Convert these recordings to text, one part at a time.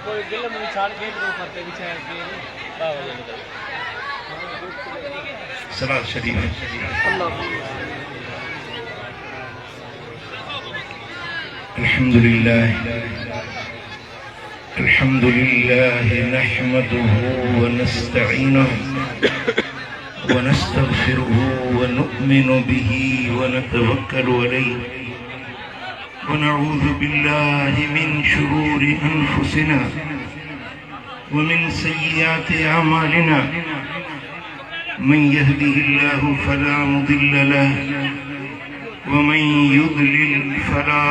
कोई गिल में छाड़ के तो फरते बिछा के बाबा जी सलात शरीफ अल्लाह अल्हम्दुलिल्लाह नहमदुहु व नस्तईनुहु व नस्तगफिरुहु व नु'मिनु बिही व नतवक्कलु अलैहि व नऊज़ु बिल्लाहि मिन शुरूरि अनफुसिना व मिन सय्यिआति अमालिना मन यहदिहिल्लाहु फला मुदिल्ल लहु व मन युद्लिल फला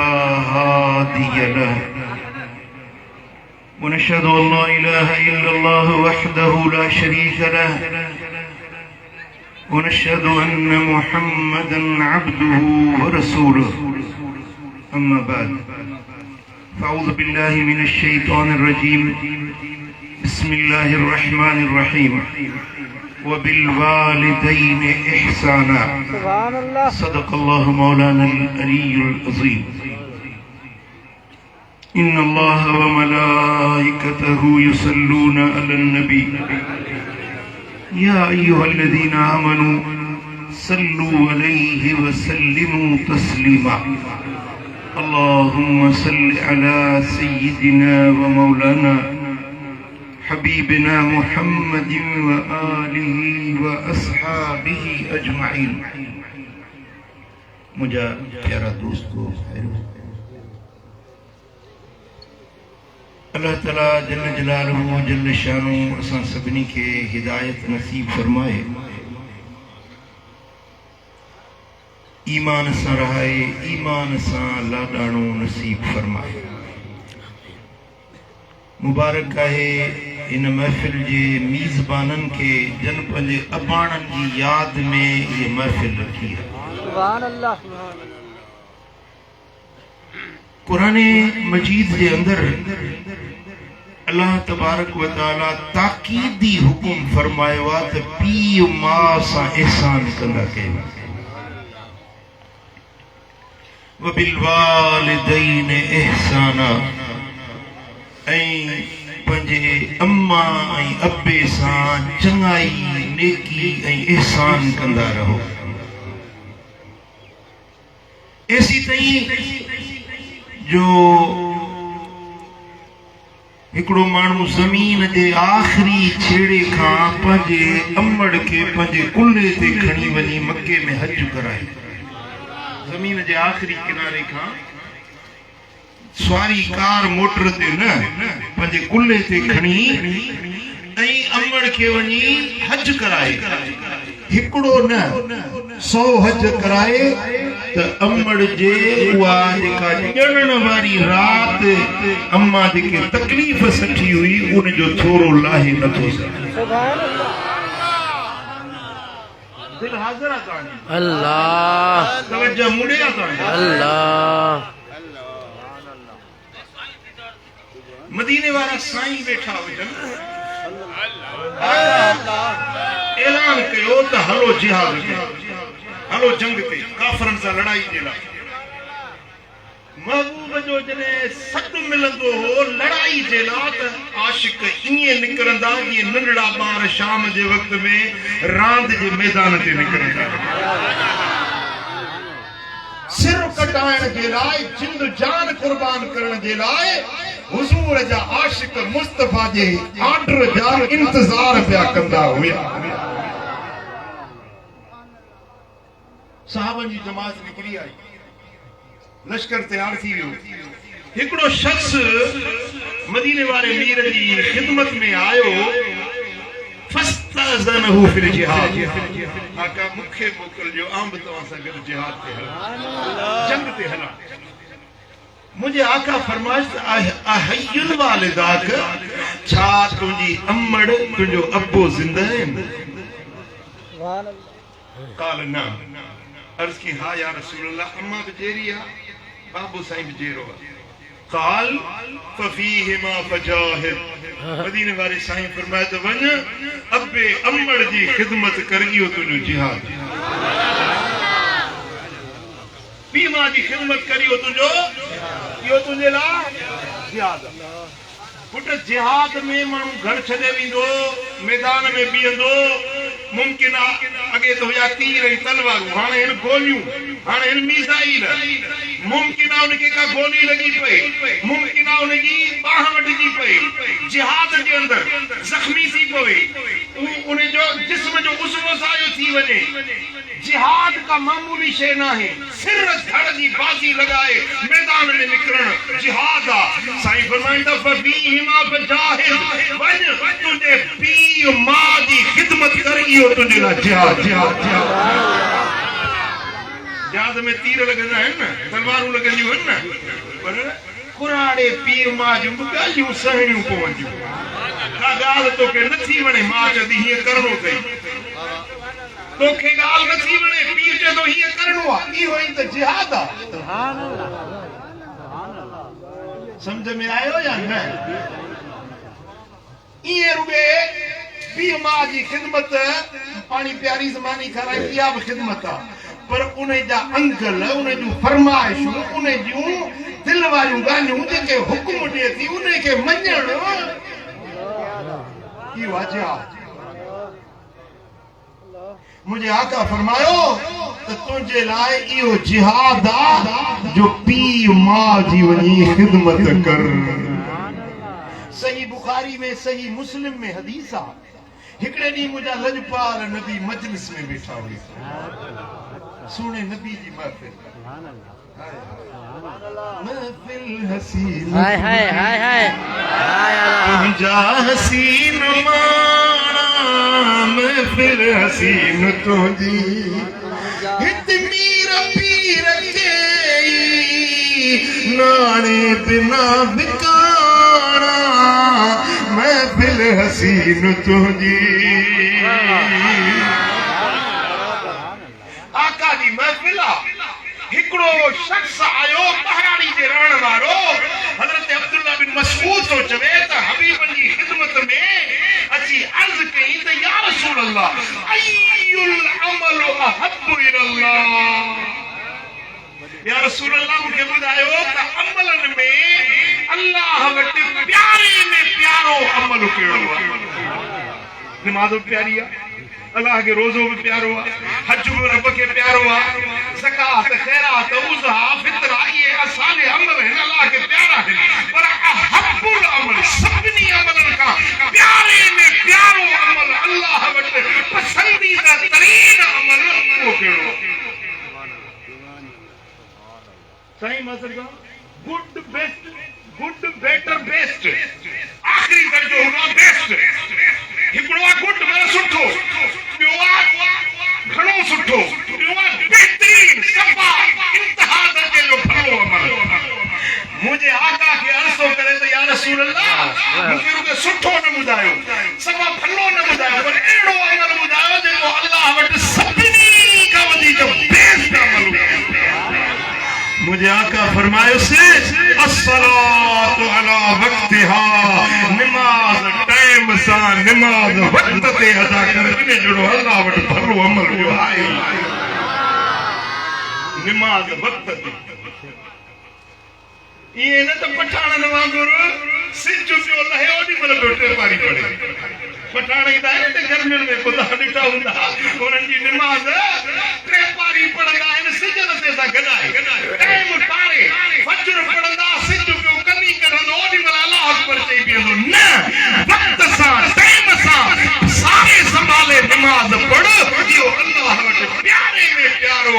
हादिय लहु ونشهد أن لا إله إلا الله وحده لا شريك له ونشهد أن محمدا عبده ورسوله أما بعد فأعوذ بالله من الشيطان الرجيم بسم الله الرحمن الرحيم وبالوالدين إحسانا سبحان الله صدق الله مولانا العلي العظيم إن الله وملائكته يصلون على النبي يا أيها الذين آمنوا صلوا عليه وسلموا تسليما اللهم صل على سيدنا ومولانا حبيبنا محمد وآله وأصحابه أجمعين मुझे प्यारा दोस्तों अल्लाह ताला जल्ल जलालुहु जल्ल शानु असां सभिनी खे हिदायत नसीब फरमाए ईमान सां रहाए ईमान सां लाॾाणो नसीब फरमाए मुबारक आहे इन महफ़िल जे मीज़बाननि खे जन पंहिंजे अबाणनि जी यादि में ये महफ़िल रखी आहे सुभान अल्लाह कुरान मजीद के अंदर अल्लाह तबारक व तआला ताकीदी हुकुम फरमायो आहे त पीउ मां सां एहसान कंदा कयो व बिल वालिदैन एहसाना ऐं पंहिंजे अम्मा ऐं अब्बे सां चङाई नेकी ऐं एहसान कंदा रहो ऐसी तई जो हिकिड़ो माण्हू ज़मीन जे आख़िरी छेड़े खां पंहिंजे अमड़ खे पंहिंजे कुल्हे ते खणी वञी मके में हज कराए ज़मीन जे आख़िरी किनारे खां सवारी कार मोटर ते न पंहिंजे कुल्हे ते खणी ऐं अमड़ खे वञी हज कराए हिकिड़ो न 100 हज कराए त अमड़ जे उहा जेका ॼणण वारी राति अम्मा जेके तकलीफ़ सठी हुई उन जो थोरो लाहे नथो सघे सुभान अल्लाह दिल हाज़िर आहे तव्हांजी अल्लाह तवज्जो मुड़े आहे तव्हांजी अल्लाह मदीने वारा साईं वेठा हुजनि ऐलान कयो त हलो जिहाद ते हलो जंग ते काफरनि सां लड़ाई जे लाइ महबूब जो जॾहिं सॾु मिलंदो हो लड़ाई जे लाइ त आशिक ईअं निकिरंदा जीअं नंढड़ा ॿार शाम जे वक़्त में रांदि जे मैदान ते निकिरंदा सिर कटाइण जे लाइ जिंद जान कुर्बान करण जे लाइ हुजूर जा आशिक मुस्तफा जे आर्डर जा इंतजार पिया कंदा हुया साहबन जी जमात निकरी आई लश्कर तैयार थी वियो हिकिड़ो शख्स मदीने वारे मीर जी खिदमत में आयो फस्तज़नहु फिल जिहाद आका मुखे मोकिलियो आम तव्हां सां गॾु जिहाद ते हलां जंग ते हलां मुझे आका फरमाइश अहयुल वालिदाक छा तुंहिंजी अम्मड़ तुंहिंजो अब्बो ज़िंदा आहिनि सुभान अल्लाह काल न अर्ज़ की हा या रसूल अल्लाह अम्मा बेजेरी आहे बाबू साईं बेजेरो आहे काल फफीहिमा फजाहिद मदीने वाले साईं फरमाए त वञ अब्बे अम्मड़ जी खिदमत कर इहो तुंहिंजो जिहाद पीउ मां जी खिदमत करी तुंहिंजे लाइ जिहाद पुट जिहाद में माण्हू घर छॾे वेंदो मैदान में बीहंदो मुमकिन आहे अॻे तो हुया तीर ऐं तलवारूं हाणे हिन गोलियूं हाणे हिन मिसाइल मुमकिन आहे उनखे का गोली लॻी पई मुमकिन आहे उनजी बाह वटिजी पई जिहाद जे अंदरि ज़ख़्मी थी पवे उनजो जिस्म जो उसवो सायो थी वञे जिहाद का मामूली शइ न आहे सिर धड़ जी बाज़ी लॻाए मैदान में निकिरण जिहाद आहे साईं फरमाईंदा फीहिमा फजाहिद वञ तुंहिंजे पीउ माउ जी ख़िदमत कर इहो तुंहिंजे लाइ जिहाद जिहाद में तीर लॻंदा आहिनि न तलवारूं लॻंदियूं आहिनि न पर कुराड़े पीउ माउ जूं बि ॻाल्हियूं सहणियूं पवंदियूं का ॻाल्हि तोखे नथी वणे माउ चवंदी हीअं करिणो अथई तोखे ॻाल्हि नथी वणे पीउ चए थो हीअं करिणो आहे इहो ई त जिहाद आहे सम्झ में आयो या न इहे रुॻे पीउ माउ जी ख़िदमत पाणी प्यारी ज़मानी खाराए इहा बि ख़िदमत आहे पर उन जा अंकल उन जूं फरमाइशूं उन जूं दिल वारियूं ॻाल्हियूं जेके हुकुम ॾिए थी उन खे मञण इहो आहे मुझे आका फरमायो त तुंहिंजे लाइ इहो जिहाद आहे जो पीउ माउ जी वञी ख़िदमत कर सही बुखारी में सही मुस्लिम में हदीस आहे हिकिड़े ॾींहुं मुंहिंजा लजपाल नबी मजलिस में वेठा हुई सुहिणे नबी जी महफ़िल महफ़िल हसीन हाय हाय हाय हाय तुंहिंजा हसीन माणा महफ़िल हसीन तुंहिंजी हित मीर पीर के नाणे बिना बिकाणा महफ़िल हसीन तुंहिंजी आका जी महफ़िल हिकिड़ो शख्स आयो पहाड़ी जे रहण वारो हज़रत अब्दुल्ला बिन मसऊद तो चवे त हबीबन जी ख़िदमत में अची अर्ज़ कई त या रसूल अल्लाह अय्युल अमल अहब्बु इलल्लाह या रसूल अल्लाह मूंखे ॿुधायो त अमलन में अल्लाह वटि प्यारे में प्यारो अमल कहिड़ो आहे नमाज़ प्यारी आहे अल्लाह के रोज़ो भी प्यारो हज भी रब के प्यारो ज़कात खैरात उज़ा फितरा ये असाले अमल है अल्लाह के प्यारा है पर अहब्बुल अमल सबनी अमलन का प्यारे में प्यारो अमल अल्लाह वट पसंदीदा तरीन अमल वो केड़ो सही मतलब good best good better best आखिरी दर्जो हुआ बेस्ट हिकड़ो गुड में सुठो घणो सुठो बेहतरीन सफा इंतहा दर्जे जो भलो अमल मुझे आका के अर्ज़ो करे तो या रसूल अल्लाह मुझे रुके सुठो न ॿुधायो सफा भलो न ॿुधायो पर अहिड़ो अमल ॿुधायो जेको अल्लाह वटि सभिनी खां वधीक बेस्ट अमल मुझे आका फरमायो से अस्सलातु अला वक्तिहा नमाज टाइम सा नमाज वक्त ते अदा कर इन जड़ो अल्लाह वट भलो अमल जो आहे नमाज वक्त ते ये न तो पठाणन वांगुर सिज जो लहे ओडी मल बेटे पारी पड़े पठाण ई दाए ते गर्मियुनि में खुदा ॾिठा हूंदा उन्हनि जी नमाज टे पारी पढ़ंदा आहिनि सिजन ते सां गॾाए टाइम पारे फजर पढ़ंदा सिज पियो कनी कढंदो ओडी मल अल्लाह अकबर चई पियो न वक्त सां टाइम सां सारे संभाले नमाज पढ़ इहो अल्लाह वटि प्यारे में प्यारो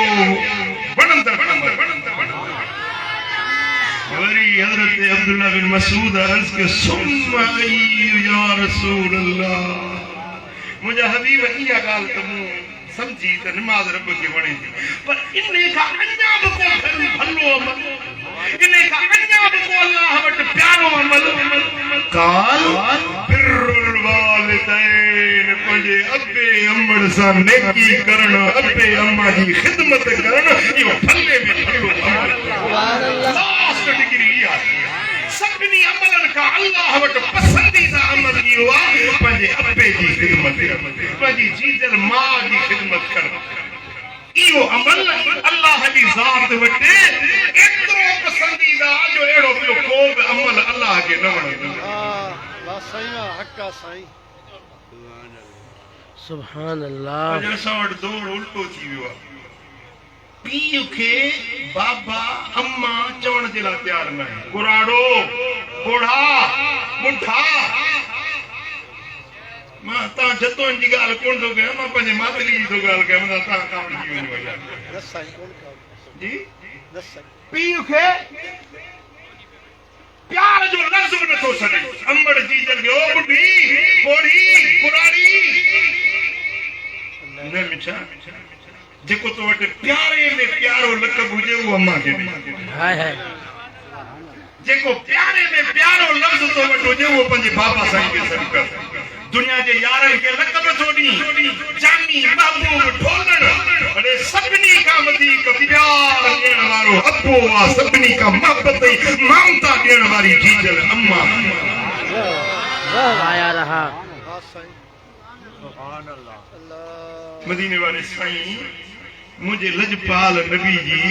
वणंदड़ वरी हजरत अब्दुल्ला बिन मसूद अर्ज़ के सुम्मा या रसूल अल्लाह मुझे हबीब इहा ॻाल्हि त मूं समझी त नमाज रब खे वणे थी पर इन खां अञा बि को भलो अमल इन खां अञा बि को अल्लाह वटि प्यारो अमल काल बिरुल वालिदैन पंहिंजे अबे अम्मड़ सां नेकी करण अबे अम्मा जी ख़िदमत करण इहो भले में भलो अमल डिग्री सभिनी अमलन का अल्लाह वटि पसंदीदा अमल इहो आहे पंहिंजे अबे जी ख़िदमत पंहिंजी जीजल माउ जी ख़िदमत करणु इहो अमल अल्लाह जी ज़ात वटि एतिरो पसंदीदा जो अहिड़ो ॿियो को बि अमल अल्लाह अल्लाह के न वणे सुभान अल्लाह। अॼु असां वटि दौर उल्टो थी वियो आहे। पीउ खे बाबा अम्मा चवण जे लाइ तयारु न आहे। कुराड़ो बुढ़ा मुठा मां तव्हां जतों जी ॻाल्हि कोन थो कयां, मां पंहिंजे मातली जी थो ॻाल्हि कयां। तव्हां कावड़ी थी वञो जी। पीउ खे प्यार जो लफ़्ज़ बि नथो छॾे। अम्बड़ जी जल्दी ओ बुढ़ी बोड़ी कुराड़ी न मिठा जेको तो वटि प्यारे में प्यारो लक़ब हुजे उहो अम्मा खे हाय हाय। जेको प्यारे में प्यारो लफ़्ज़ तो वटि हुजे उहो पंहिंजे बाबा साईं खे सॾु कर। दुनिया जे यारनि खे लक़ब थो ॾी जानी महबूब ढोलण, अड़े सभिनी खां वधीक प्यार ॾियण वारो अब्बो आहे। सभिनी खां मोहबत ऐं ममता ॾियण वारी जीजल अम्मा। आया रहा। मदीने वाले साईं मुझे लजपाल नबी जी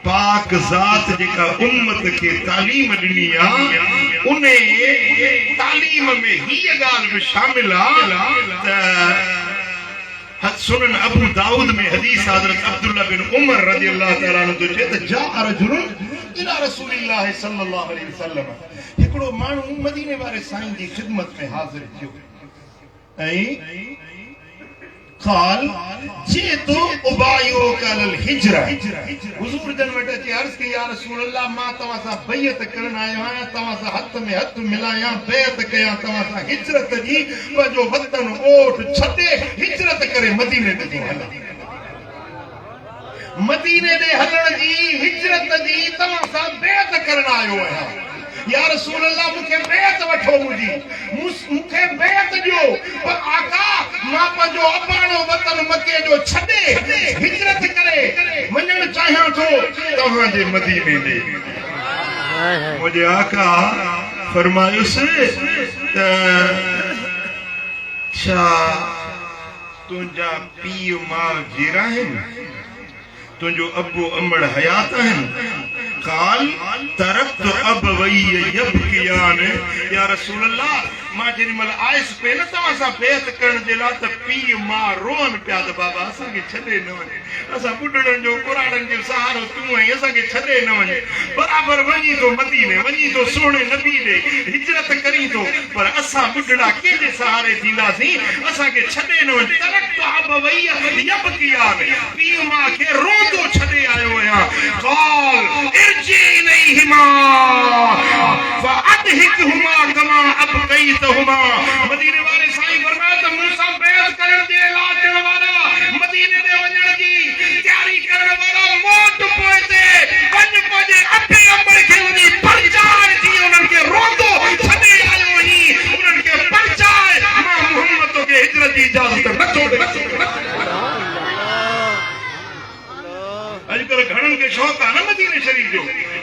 पाक ज़ात जेका उम्मत के तालीम ॾिनी आहे उन तालीम में हीअ ॻाल्हि बि शामिल आहे त सुनन अबू दाऊद में हदीस हज़रत अब्दुल्लाह बिन उमर रज़ी अल्लाह तआला अन्हु जो चए त जा रजुल इला रसूलिल्लाह सल्लल्लाहु अलैहि वसल्लम। हिकिड़ो माण्हू मदीने वारे साईं जी खिदमत में हाज़िर थियो ऐं काल जे तो उबायो कल हिजरा। हुजूर जन वटे के अर्ज के या रसूल अल्लाह मां तवा सा बैयत करन आयो आया, तवा सा हथ में हथ मिलाया, बैयत कया तवा सा हिजरत जी पंहिंजो वतन ओठ छॾे हिजरत करे मदीने ते हल। मदीने दे हलण जी हिजरत जी तवा सा बैयत करन आयो आया। या रसूल अल्लाह मुखे बैत वठो, मुखे बैत दियो, पर आका मां पंहिंजो अबाणो वतन मके जो छॾे हिजरत करे वञण चाहियां थो तव्हां जे मदीने ॾे। मुंहिंजे आका फरमायुसि त छा तुंहिंजा पीउ माउ जीरा आहिनि, तुंहिंजो अबू अम्बड़ हयात आहिनि? काल तरक़्त अबवैय यबकियान। या रसूल अल्लाह मां जेॾीमहिल आयसि पे न तव्हां सां बेहत करण जे लाइ त पीउ मां रोअनि पिया त बाबा असांखे छॾे न वञे, असां ॿुढड़नि जो कुराड़नि जो सहारो तूं आहीं, असांखे छॾे न वञे। बराबरि वञी थो मदीने, वञी थो सुहिणे नबी ॾे हिजरत करी थो, पर असां ॿुढड़ा कंहिंजे सहारे थींदासीं, असांखे छॾे न वञे। तरक़्त अबवैय यबकियान, पीउ मां खे रोंदो छॾे आयो आहियां। काल इरजी इलैहिमा फअदहिकहुमा कमा अबकैतहुमा। मदीने वाले साईं फरमाया त मूंसां बैत करण जे लाइ अचण वारा, मदीने दे वञण जी तयारी करण वारा मोट पोइ ते वञ पंहिंजे अबे अम्बड़ खे वञी परचाए थी उन्हनि खे रोंदो छॾे आयो ही, उन्हनि खे परचाए मां मोहम्मद खे हिजरत जी इजाज़त नथो ॾे। अॼुकल्ह घणनि खे शौक़ु आहे न मदीने शरीफ़ जो,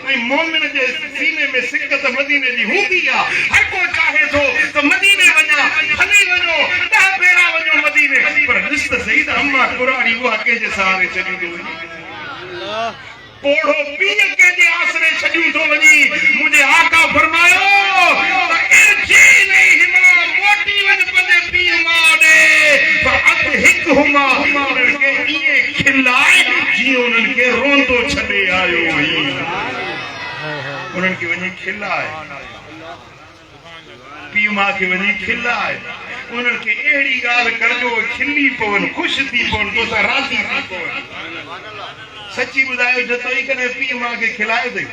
ऐं मोमिन जे सीने में सिकत मदीने जी हूंदी आहे। हर को चाहे थो त मदीने वञा, हली वञो 10 भेरा वञो मदीने, पर ॾिस त सही त अम्मा कुराड़ी उहा कंहिंजे सहारे छॾींदो वञे, पोढ़ो पीउ कंहिंजे आसरे छॾियूं थो वञी। मुंहिंजे आका फरमायो त इरजी इलैहिमा, मोटी वञ पंहिंजे पीउ माउ ॾे, फअदहिकहुमा, उन्हनि खे ईअं खिलाए जीअं उन्हनि खे रोंदो छॾे आयो हुई। उन्हनि खे वञी खिलाए, पीउ माउ खे वञी खिलाए, उन्हनि खे अहिड़ी ॻाल्हि करजो खिली पवनि, ख़ुशि थी पवनि, तोसां राज़ी थी पवनि। सची ॿुधायो जतो ई कॾहिं पीउ माउ खे खिलायो अथई?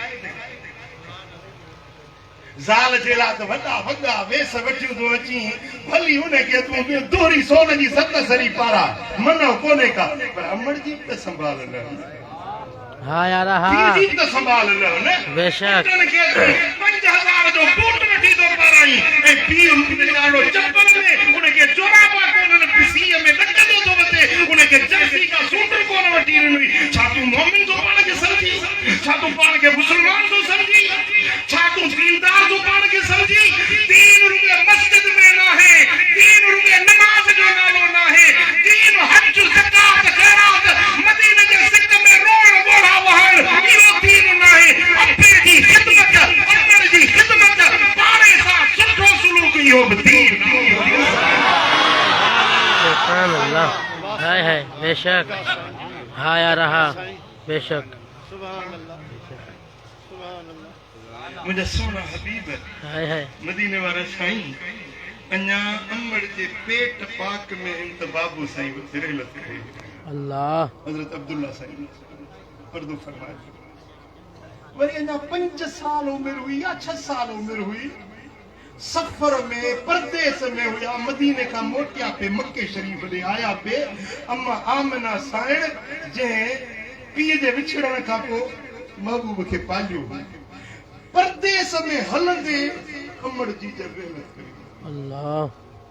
ज़ाल जे लाइ त वॾा वॾा वेस वठियूं थो अची, भली हुनखे तूं दोहरी सोन जी 7 सरी पारा मनो कोन्हे का, पर अमड़ जी त संभाल न। हाँ यार हाँ जी त संभाल न बेशक। 5000 जो बूट वठी तो पाराई ऐं पीउ नालो चप्पल में उनखे चोराबा कोन सीअ में लटकंदो तो वते, उनखे जर्सी का सूट कोन वठी ॾिनी। छा तूं मोमिन तो पाण खे समझी? छा तूं पाण खे मुस्लमान तो समझी? छा तूं दीनदार तो पाण खे समझी? दीन रुगे मस्जिद में ना है, दीन रुगे नमाज जो नालो ना है, दीन हज ज़कात खैरात मदीने जे सिक में रोण गोड़ा वहण इहो दीन ना है। अब्बे जी खिदमत, अम्बर जी खिदमत इहो बि दीन सुभान अल्लाह। हाय हाय बेशक। हाँ यार हाँ बेशक। मुंहिंजा सोना हबीब हाय हाय मदीने वारा साईं अञा अमड़ जे पेट पाक में त बाबू साईं उतरे लथे अल्लाह। हजरत अब्दुल्ला साईं पर्दो फरमाए वरी अञा 5 साल उम्र हुई या 6 साल उम्र हुई सफर में परदेस में हुआ मदीने का मोटिया पे मक्के शरीफ दे आया पे अम्मा आमना साइण जे पीए जे विछड़न का पो महबूब के पालियो परदेस में हलंदे अमड़ जी जे रहमत करी अल्लाह।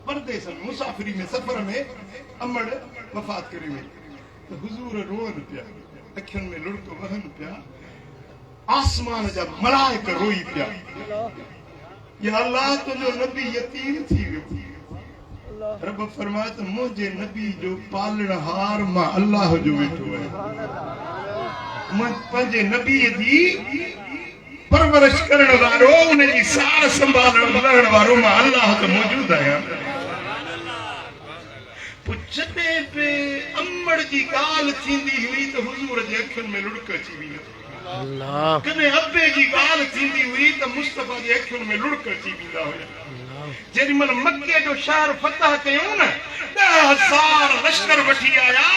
परदेस में मुसाफिरी में सफर में अमड़ वफात करी हुई तो हुजूर रोन पिया अखियन में लुड़को वहन पिया आसमान जा मलाइका रोई पिया या अल्लाह तो जो नबी यतीम थी वियो रब फरमाए तो मुझे नबी जो पालनहार मां अल्लाह जो वेठो है मैं पंजे नबी दी परवरिश करण वारो उन जी सार संभालण वारो मां अल्लाह तो मौजूद है पुछने पे अम्मड़ जी गाल थींदी हुई तो हुजूर जे अखियुनि में लुड़क अची वई अल्लाह। कने अब्बे जी गाल थींदी हुई तो मुस्तफा जे अखियुनि में लुड़क अची वेंदा हुया जेडी मन मक्के जो शहर फतह कयूं न 10,000 लश्कर वठी आया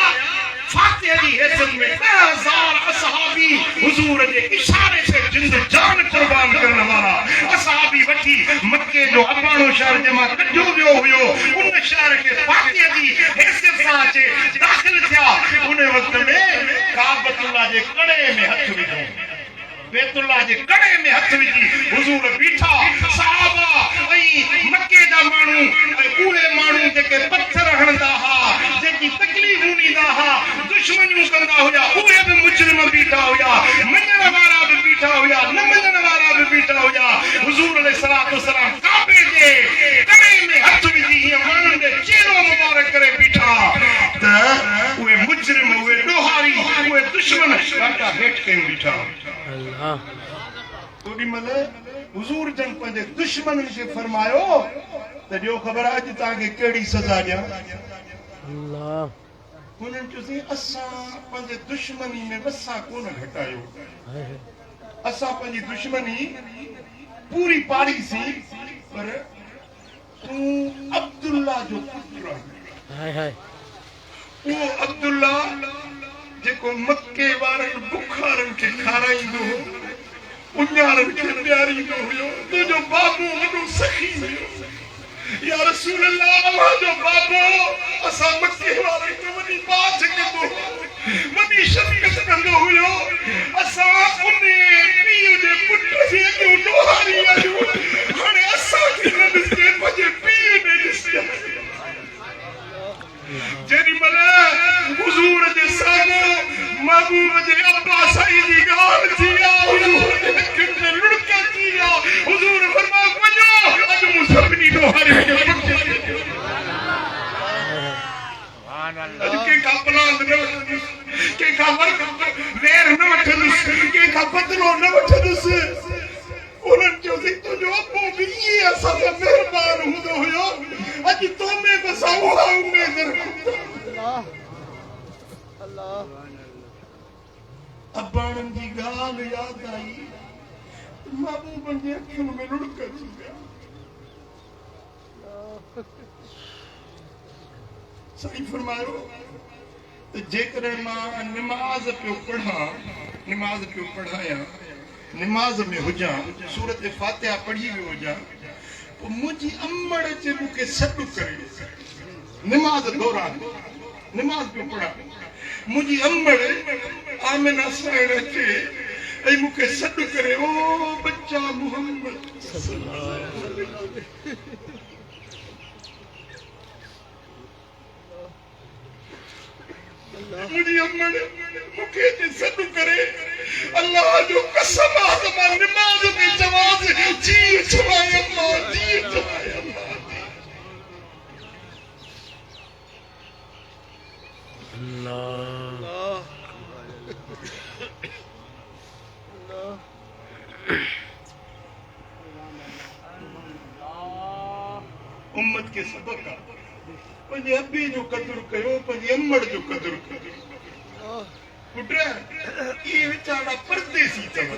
फातिहा जी हैसियत में 10,000 असहाबी हुजूर जे इशारे से जिंद जान कुर्बान करण वाला असहाबी वठी मक्के जो अबाणो शहर जमा कढो वियो हुयो उन शहर के फातिहा जी हैसियत सां अचे दाखिल थिया उन वक्त में काबतुल्लाह जे कड़े में हथ विधो बैतुल्लाह जे कड़े में हथ विझी हुजूर बीठा सहाबा ऐं मक्के जा माण्हू ऐं उहे माण्हू जेके पत्थर हणंदा हा जेकी तकलीफ़ूं ॾींदा हा दुश्मनियूं कंदा हुया उहे बि मुजरिम बीठा हुया मञण वारा बि बीठा हुया न मञण वारा बि बीठा हुया हुजूर अलैहिस्सलातु वस्सलाम काबे जे कड़े में हथ विझी हीअं माण्हुनि जे चेहरो मुबारक करे बीठा त उहे मुजरिम उहे ॾोहारी उहे दुश्मन वाटा हेठि कयूं बीठा अल्लाह। ओडी मल हुजूर जन पंहिंजे दुश्मन खे फरमायो त ॾियो ख़बर आहे अॼु तव्हांखे कहिड़ी सज़ा ॾियां अल्लाह। उन्हनि चयोसीं असां पंहिंजे दुश्मनी में वसा कोन घटायो हाय हाय असां पंहिंजी दुश्मनी पूरी पाड़ीसीं पर तूं अब्दुल्ला जो पुत्र हाय हाय उहो अब्दुल्ला जेको मक्के वारनि बुखारनि खे खाराईंदो हो उन्यारनि खे ॾियारींदो हुयो तुंहिंजो बाबू वॾो सखी हुयो या रसूल अल्लाह अल्लाह जो बाबू असां मक्के वारनि खे वॾी बात कंदो वॾी शफ़क़त कंदो हुयो असां उन पीउ जे पुट खे ॾोहारी आहियूं हाणे असांखे न ॾिसजे पंहिंजे पीउ ॾे ॾिसजे जेॾी महिल हुजूर जे साम्हूं महबूब जे अब्बा साईं जी ॻाल्हि थी आहे हुजूर जे अखियुनि में लुड़क थी आहे हुजूर फरमायो वञो अॼु मूं सभिनी ॾोहारियुनि खे अॼु कंहिंखां पलांद न वठंदुसि कंहिंखां वेर न वठंदुसि कंहिंखां बदिलो न वठंदुसि उन्हनि चयोसीं तुंहिंजो अबो बि इएं असां सां महिरबान हूंदो हुयो अॼु तो में बि असां उहा उमेद रखूं अबाणनि जी ॻाल्हि यादि आई महबूबनि जे अखियुनि में लुड़क अची विया साईं फरमायो त जेकॾहिं मां निमाज़ पियो पढ़ायां निमाज़ में हुजां सूरत फातिहा पढ़ी वियो हुजां पोइ मुंहिंजी अम्मड़ जे मूंखे सॾु करे निमाज़ दौरान निमाज़ पियो पढ़ां मुंहिंजी अम्मड़ आमिना साइण अचे ऐं मूंखे सॾु करे ओ बच्चा मोहम्मद मुंहिंजी अम्मड़ मूंखे सॾु करे अल्लाह जो कसम आहे त मां निमाज़ में चवांसि जी छवाए अल्लाह जी छवाए अल्लाह उम्मत के सबक आहे पंहिंजे अबे जो क़दुरु कयो पंहिंजे अम्मड़ जो क़दुरु कयो पुट ये वीचारा परदेसी अथव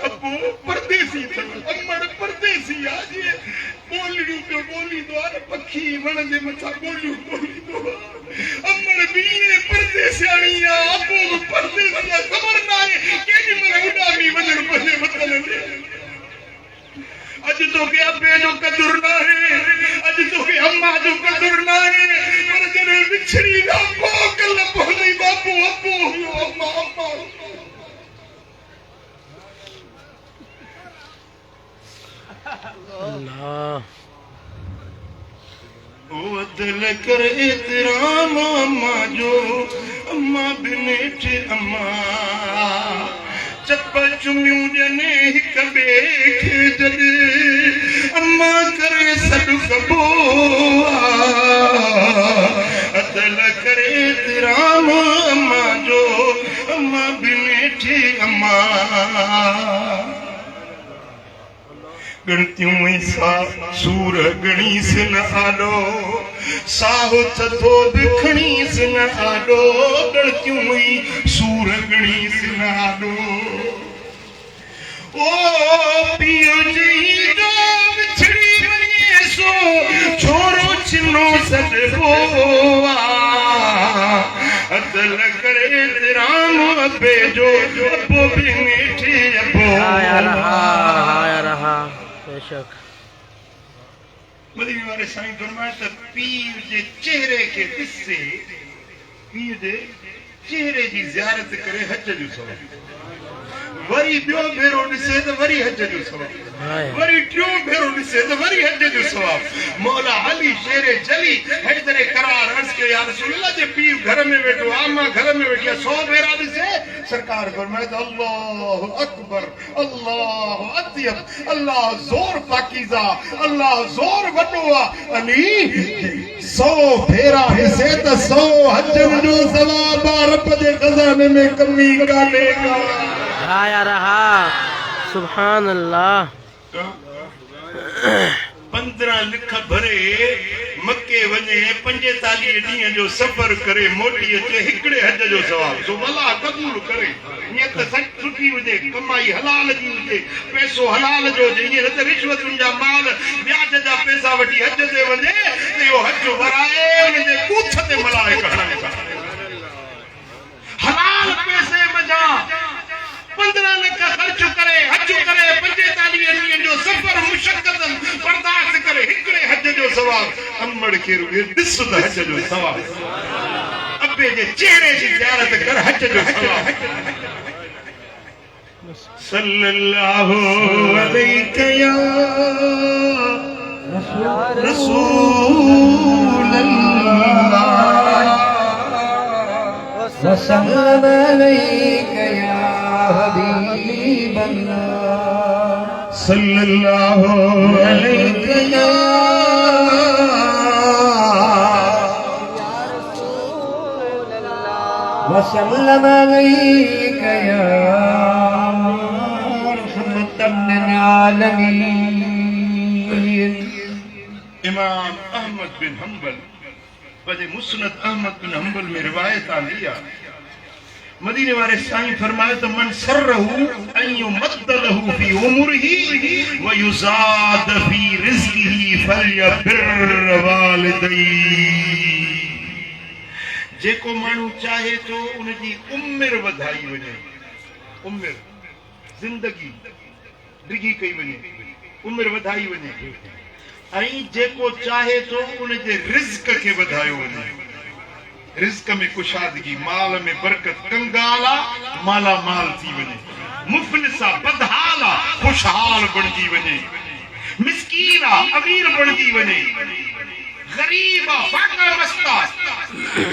अबो परदेसी अथव अम्मड़ परदेसी आहे जीअं ॿोलियूं पियो ॿोलींदो आहे न पखी वण जे मथां ॿोलियूं ॿोलींदो आहे अम्मड़ बि ईअं परदेसियाणी आहे अबो बि परदेसी आहे ख़बर न आहे केॾी महिल उॾामी वञणु पंहिंजे वतन ते अॼु तोखे अबे जो क़दुरु न आहे अॼु तोखे अम्मा जो क़दुरु न आहे पर जॾहिं विछड़ी विया पोइ कल्ह पवंदी बाबू अबो हुयो अम्मा अम्मा अल्लाह ओ दिल कर एतराम अम्मा जो अम्मा बिनेठ अम्मा चप्पा चुमियूं ॾियनि हिक ॿिए खे जॾहिं अम्मा करे सॾु कबो दिल करे एतराम अम्मा जो अम्मा बिनेठ अम्मा गणतियूं सा सूर गणी सिन आडो साहो थो बिखणी सिन आडो गणतियूं सूर गणी सिन आडो ओ पियो जी जो विछड़ी वञे सो छोरो चिनो सॾबो अदल करे राम अबे जो अबो बि मीठे अबो हाया रहा बेशक मदीने वाले साईं फरमाए त पीर जे चेहरे खे ॾिसे पीर जे चेहरे जी ज़ियारत करे हज जो सवाब वरी ॿियो भेरो ॾिसे त वरी हज जो सवाब वरी टियों भेरो ॾिसे त वरी हज जो सवाब मौला अली शेरे जली हैदरे करार अर्ज़ कयो या रसूल अल्लाह जे पीर घर में वेठो आमा घर में वेठी 100 भेरा ॾिसे सरकार फरमाए त अल्लाहु अकबर अल्लाहु अत्यब अल्लाह ज़ोर पाकीज़ा अल्लाह ज़ोर वॾो आहे अली 100 भेरा ॾिसे त 100 हजन जो सवाब रब जे खज़ाने में कमी कान्हे का हाया रहा सुभान अल्लाह 15 लख भरे मक्के वञे 45 ॾींहं जो सफ़र करे मोटी अचे हिकिड़े हज जो सवाब सो भला क़बूल करे ईअं त सुठी हुजे कमाई हलाल जी हुजे पैसो हलाल जो हुजे ईअं न त रिश्वतुनि जा माल ब्याज जा पैसा वठी हज ते वञे त इहो हज वराए उनजे बूथ ते मलाइका हणनि था हलाल पैसे मजा 15 लख खर्च करे हज करे 45 ॾींहं जो सफ़र मुशक्क़तन बर्दाश्त करे हिकिड़े हज जो सवाब अम्मड़ खे ॾिस त हज जो सवाब अबे जे चेहरे जी ज़ियारत कर हज जो सवाब सल्लल्लाहु अलैहि या रसूल अल्लाह वसल्लम अलैका या हबीब अल्लाह सल्लल्लाहु अलैहि या रसूल अल्लाह वसल्लम अलैका या रहमतन लिल आलमीन इमाम अहमद बिन हंबल वजे मुस्नद अहमद बिन हंबल में रिवायत आंदी आहे मदीने वाले साईं फरमाए तो मन सरहु अयु मद्दलहु फी उमरिही व युजाद फी रिज़्क़िही फलयबिर वालिदैहि जेको माण्हू चाहे तो उनजी उम्र वधाई वञे उम्र जिंदगी डिघी कई वञे उम्र वधाई वञे ऐं जेको चाहे तो उनजे रिज़्क़ खे वधायो वञे रिज़्क़ में कुशादगी माल में बरकत कंगाला माला माल थी वञे मुफ़लिसा बदहाला खुशहाल बणजी वञे मिस्कीना अमीर बणजी वञे गरीबा फाका मस्ता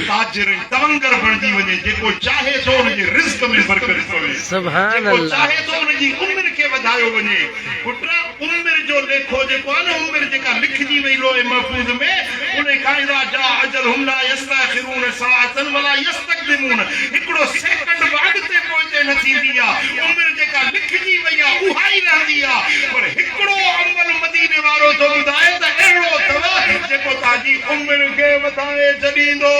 ताजिर तवंगर बणजी वञे जेको चाहे तो उनजे रिज़्क़ में बरकत पवे सुभान जेको अल्लाह चाहे तो उनजी उम्र खे वधायो वञे पुट उम्र जो लेखो जेको आहे न उम्र जेका लिखजी वई लोहे महफूज़ में उन काइदा जा अजलहुम ला यस्ताखिरून साअतन वला यस्तक़दिमून हिकिड़ो सेकंड अॻिते पोइते न थींदी आहे उम्र जेका लिखजी वई आहे उहा ई रहंदी आहे पर हिकिड़ो अमल मदीने वारो थो ॿुधाए त अहिड़ो जी उम्र के वधाए छॾींदो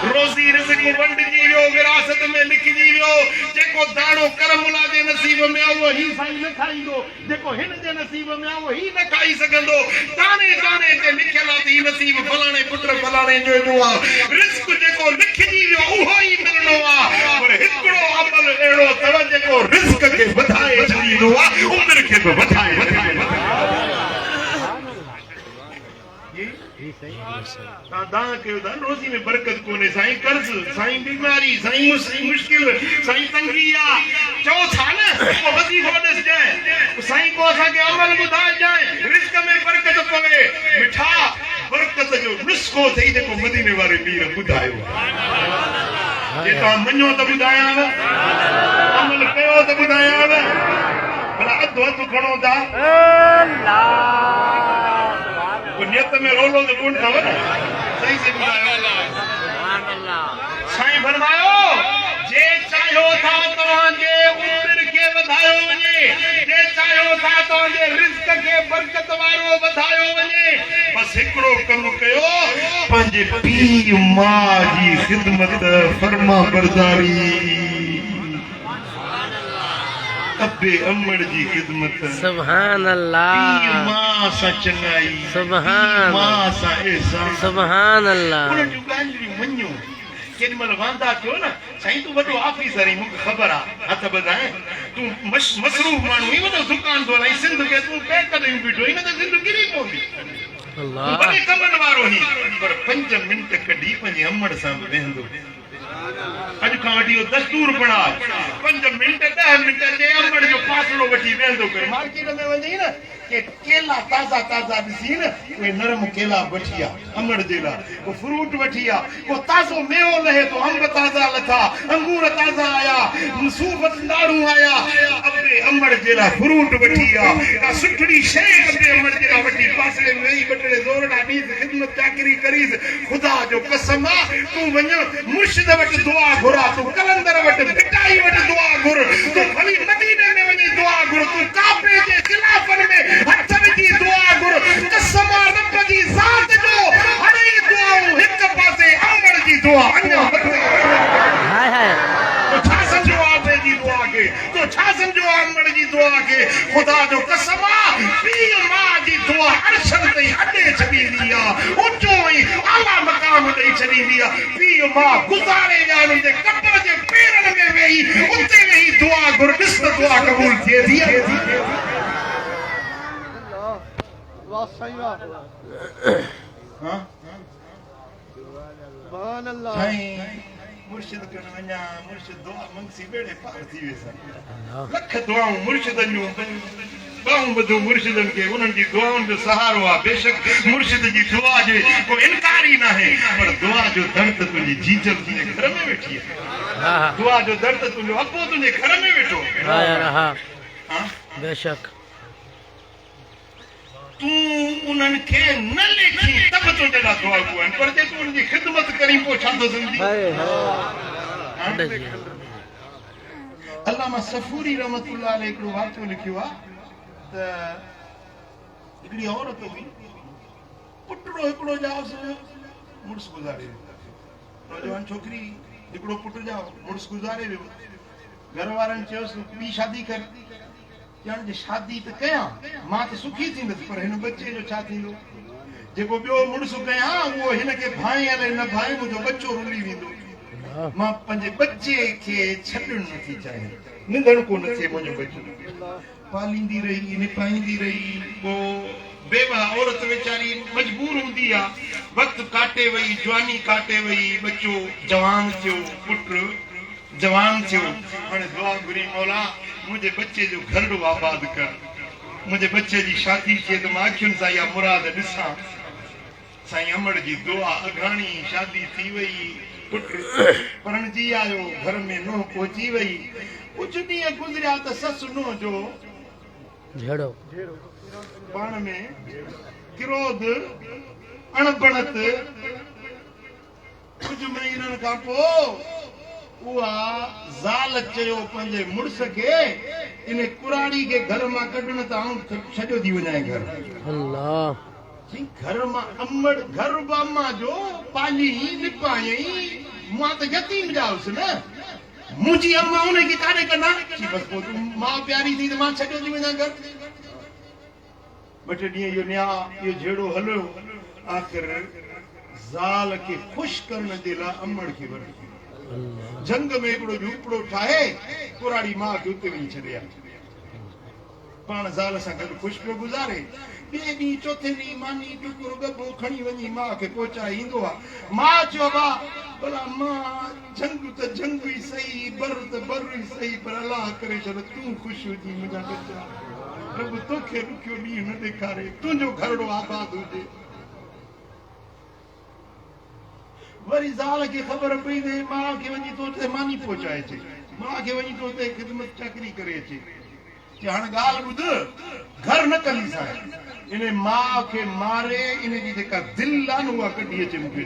रोज़ी रिज़्क़ वंडिजी वियो विरासत में लिखिजी वियो जेको दाणो करमुला जे नसीब में आहे उहो ही साईं न खाईंदो जेको हिन जे नसीब में आहे उहो ही न खाई सघंदो दाणे दाणे ते लिखियल आहे ही नसीब फलाणे पुट फलाणे जो ॾिनो आहे रिज़्क़ जेको लिखिजी वियो उहो ई मिलणो आहे पर हिकिड़ो अमल अहिड़ो अथव जेको रिज़्क़ खे वधाए छॾींदो आहे उमिरि खे बि वधाए रोज़ी में बरकत कोन्हे साईं कर्ज साईं बीमारी साईं मुश्किल साईं तंगी आहे चओ था न को वज़ीफ़ो ॾिसजांइ साईं को असांखे अमल ॿुधाइजांइ रिज़्क़ में बरकत पवे मिठा बरकत जो नुस्ख़ो अथई जेको मदीने वारे पीर ॿुधायो जे तव्हां मञो त ॿुधायांव अमल कयो त ॿुधायांव भला अधु हथु खणो था नियत में रोलो तो कोन अथव न सही से ॿुधायो साईं फरमायो जे चाहियो था तव्हांजे उमिरि खे वधायो वञे जे चाहियो था तव्हांजे रिज़्क़ खे बरकत वारो वधायो वञे बस हिकिड़ो कमु कयो पंहिंजे पीउ माउ जी ख़िदमत फर्मा बरदारी अब्बे अम्मड़ जी खिदमत सुभान अल्लाह मां सा चंगाई सुभान मां सा एहसान सुभान अल्लाह उन जो गांजरी मन्यो केॾीमहिल वांदा थियो न साईं तूं वॾो ऑफिसर आहीं मूंखे ख़बर आहे हथ ॿधाए तूं मसरूफ़ माण्हू आहीं वॾो दुकान थो हलाई सिंध खे तूं पे कॾहिं बीठो आहीं न त सिंध किरी पवंदी अल्लाह वॾे कमनि वारो आहीं पर 5 मिंट कढी पंहिंजे अम्मड़ सां बि वेहंदो अॼु खां वठी इहो दस्तूर बणा 5 मिंट 10 मिंट जे अम्मड़ जो फासलो वठी वेंदो कर मार्केट में वञी न के केला ताज़ा ताज़ा ॾिसी न उहे नरम केला वठी आ अम्मड़ जे लाइ को फ्रूट वठी आ को ताज़ो मेवो लहे तो अंब ताज़ा लथा अंगूर ताज़ा आया सूफ़ ॾाढ़ू आया अब्बे अम्मड़ जे लाइ फ्रूट वठी आ का सुठड़ी शइ अब्बे अम्मड़ जे लाइ वठी पासे में वेही बटड़े ज़ोरड़ा ॾीस ख़िदमत चाकरी करीस ख़ुदा जो कसम आ तूं वञ मुर्शिद वटि दुआ घुरा तूं कलंदर वटि भिटाई वटि दुआ घुर तूं भली मदीने में वञी दुआ घुर तूं काबे जे ख़िलाफ़न में हथनि जी दुआ घुर कसम रब जी ज़ात जो हर दुआऊं हिक पासे अम्मड़ जी दुआ अञा हाय हाय तो छा समझो आपे जी दुआ के तो छा समझो अम्मड़ जी दुआ के खुदा जो कसम पीउ मां जी दुआ अर्शन ते अॾे छॾींदी आहे ऊंचो ऐं आला मक़ाम ॾेई छॾींदी आहे पीउ मां गुज़ारे या उन्हनि जे कब्र जे पेरनि में वेही उते वेही दुआ घुर ॾिस त दुआ क़बूल थिए थी मुर्शिद कन वञा मुर्शिद दुआ मंगसी बेड़े पार थी वेसा लख दुआऊं मुर्शिदन जूं बाऊं बधू मुर्शिदन के उन्हनि जी दुआउनि जो सहारो आहे बेशक मुर्शिद जी दुआ जो को इनकार ही ना है पर दुआ जो दर्द तुंहिंजी जीजल तुंहिंजे घर में वेठी आहे दुआ जो दर्द तुंहिंजो अब्बो तुंहिंजे घर में वेठो हा यार हा बेशक तूं उन्हनि खे न लेखी तब तुंहिंजे लाइ दुआ कयूं पर जे तूं उनजी ख़िदमत करीं पोइ छा थो सम्झी अल्लामा सफूरी रहमतुल्लाह अलैह हिकिड़ो वाक़ियो लिखियो आहे त हिकिड़ी औरत हुई पुटड़ो हिकिड़ो जाओसि मुड़ुसु गुज़ारे वियो नौजवान छोकिरी हिकिड़ो पुट जाओ मुड़ुसु गुज़ारे वियो घर वारनि चयोसि ॿी शादी कर ॼण जे शादी त कयां मां त सुखी थींदसि पर हिन बचे जो छा थींदो जेको ॿियो मुड़ुसु कयां उहो हिनखे भाई अलाए न भाई मुंहिंजो बचो रुली वेंदो मां पंहिंजे बचे खे छॾणु नथी चाहियां निंदण कोन थिए मुंहिंजो बचो पालींदी रही निपाईंदी रही पोइ बेवा औरत वीचारी मजबूर हूंदी आहे वक़्तु काटे वई जवानी काटे वई बचो जवान थियो पुट जवान थियो हाणे दुआ घुरी मौला मुंहिंजे बचे जो घरड़ो आबाद कर मुंहिंजे बचे जी शादी थिए त मां अखियुनि सां इहा मुराद ॾिसां साईं अम्मड़ जी दुआ अघाणी शादी थी वई पुट परणजी आयो घर में नूंहं पहुची वई कुझु ॾींहं गुज़रिया त ससु नूंहं जो झेड़ो पाण में क्रोध अणबणत कुझु महीननि खां पोइ उहा ज़ाल चयो पंहिंजे मुड़ुस खे इन कुराड़ी खे घर मां कढण त आऊं छॾियो थी वञां घर अल्लाह जी घर मां अमड़ घर बामा जो पाली निपाई मां तो यतीम जाउस न मुझी अम्मा उन्हें की काने करना जी बस वो तू मां प्यारी थी तो मां छड्यो थी वना घर बटे डी यो न्या ये जेड़ो हलो आखिर ज़ाल के खुश करने दे ला अमड़ की वर जंग में एकड़ो झूपड़ो ठाहे कुराड़ी मां के उते वही छड़िया पाण ज़ाल सां गॾु खुश पियो गुज़ारे ॿिए ॾींहुं चौथे ॾींहुं मानी टुकुर गबो खणी वञी मां खे पहुचाए ईंदो आहे मां चयो भला मां जंग त जंग ई सही बर त बर ई सही पर अलाह करे छॾ तूं ख़ुशि हुजी मुंहिंजा बच्चा प्रभु तोखे ॾुखियो ॾींहुं न ॾेखारे तुंहिंजो घरड़ो आबाद हुजे वरी ज़ाल खे ख़बर पई त मां खे वञी तो उते मानी पहुचाए अचे मां खे वञी तो उते ख़िदमत चाकरी करे अचे हाणे ॻाल्हि ॿुध घर न कंदी साईं इन मां खे मारे इन जी जेका दिलि आहे न उहा कढी अचे मूंखे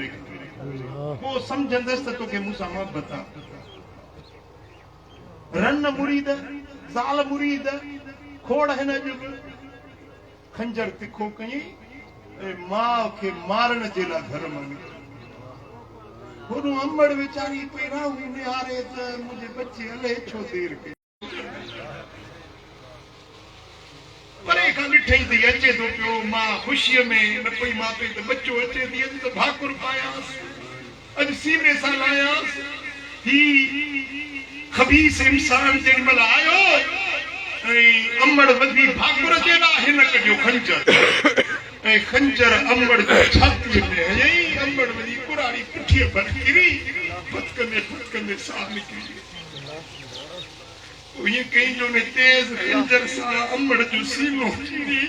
पोइ सम्झंदसि त तोखे मूंसां मोहबत आहे रन मुरीद ज़ाल मुरीद खोड़ हिन जो बि खंजर तिखो कयईं ऐं मां खे मारण जे लाइ घर मां हुन अमड़ वीचारी पहिरां हुई निहारे त मुंहिंजे बचे हले छो देरि कई परे खां ॾिठई थी अचे थो पियो मां ख़ुशीअ में न पई मां पई त बच्चो अचे थी अॼु त भाकुर पायांसि अॼु सीने सां लायांसि ही खबीस इंसान जेॾी महिल आयो ऐं अमड़ वधी भाकुर जे लाइ हिन कढियो खंजर ऐं खंजर अमड़ जी छातीअ में हयईं अमड़ वधी कुराड़ी पुठीअ भर किरी फटकंदे साह निकिरी ये कहीं जो ने तेज खंजर सा अमड़ जो सीनो चीरी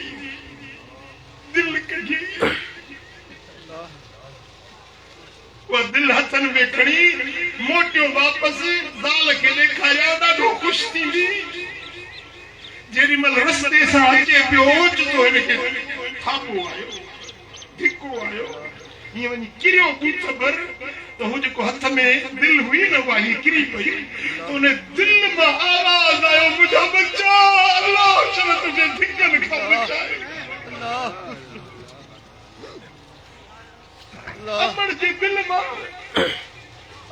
दिल कजी वो दिल हथन में खड़ी मोटियो वापस ज़ाल के देखाया ॾाढो खुश थी हुई जेडी मल रस्ते सां अचे पियो तो हिनखे थापो आयो धिको आयो ये वनी किरियो बूथ भर तो हो जेको हथ में दिल हुई न उहा ही किरी पई तो उन दिल में आवाज आयो मुझा बच्चा अल्लाह चल तुझे धिकन खां बचाए अमड़ जे दिल में